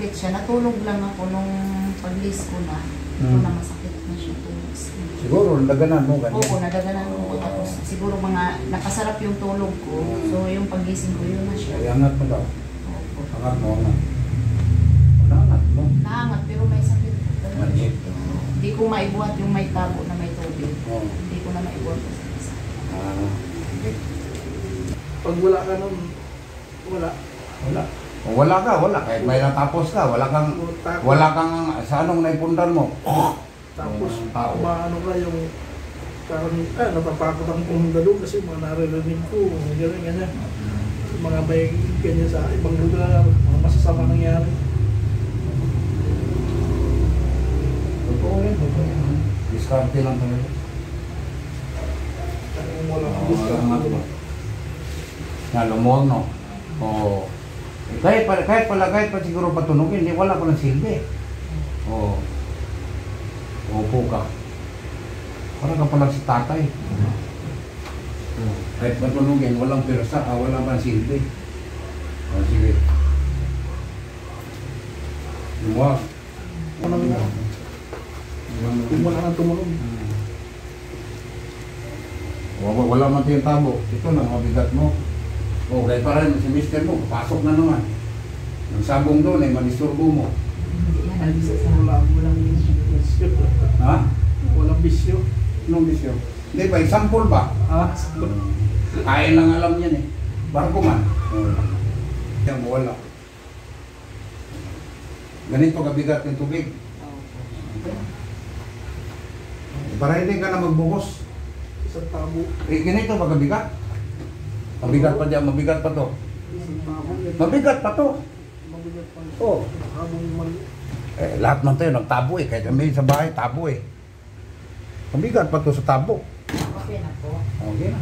masakit siya. Natulog lang ako nung pag-list ko na. Ito na masakit na siya. Siguro, nagaganan mo ganyan. Oo, nadaganan ko. Tapos siguro mga nakasarap yung tulog ko. So yung pagising ko, yun na siya. Ay, angat mo daw. Opo. Angat mo, angat. Angat mo. Naangat pero may sakit. Manhid. Hindi ko maibuhat yung may tabo na may tubig. Oo. Hindi ko na maibuhat sa isa. Okay. Pag wala ka nun, wala. Wala. Kung wala ka, wala. Kahit may natapos ka, wala kang sa anong naipundan mo. Tapos, Tao. maano ka yung parang, natatakot ang pumunta doon kasi mga naririnig ko, ganyan. Mga may ganyan sa ibang lugar, mga masasama nangyari. Totoo yan, totoo yan. Diskarte lang talaga. Kung wala kang Oo, gusto. angat mo. Yan, lumuwag, no? Oo. Kahit pa siguro patunogin, hindi wala ko ng silbi. Oo. Upo ka. Parang ka palang si tatay. Kahit patunogin, walang pirsa, walang pang silbi. O, sige. Lumuwag. Kung wala kang tumulong. Wala man tayong tabo. Ito na, mabigat mo. O, kahit parang si mister mo, pasok na naman. Ang sabong doon ay madisturbo mo. Hindi yan ang isa sa Walang bisyo. Ha? Walang bisyo. Anong bisyo? Hindi ba, example ba? Kain lang alam yan eh. Barko man. Yan, wala. Ganito kabigat yung tubig. Para hindi ka na magbuhos. Isang tabo. Ganito ba kabigat? Mabigat pa dyan, mabigat pa to. Isang tabo. Mabigat pa to. Mabigat pa. Oh. Habang mali. Lahat man tayo nagtabo eh. Kahit kami sa bahay, tabo eh. Mabigat pa to sa tabo. Okay na po. Okay na.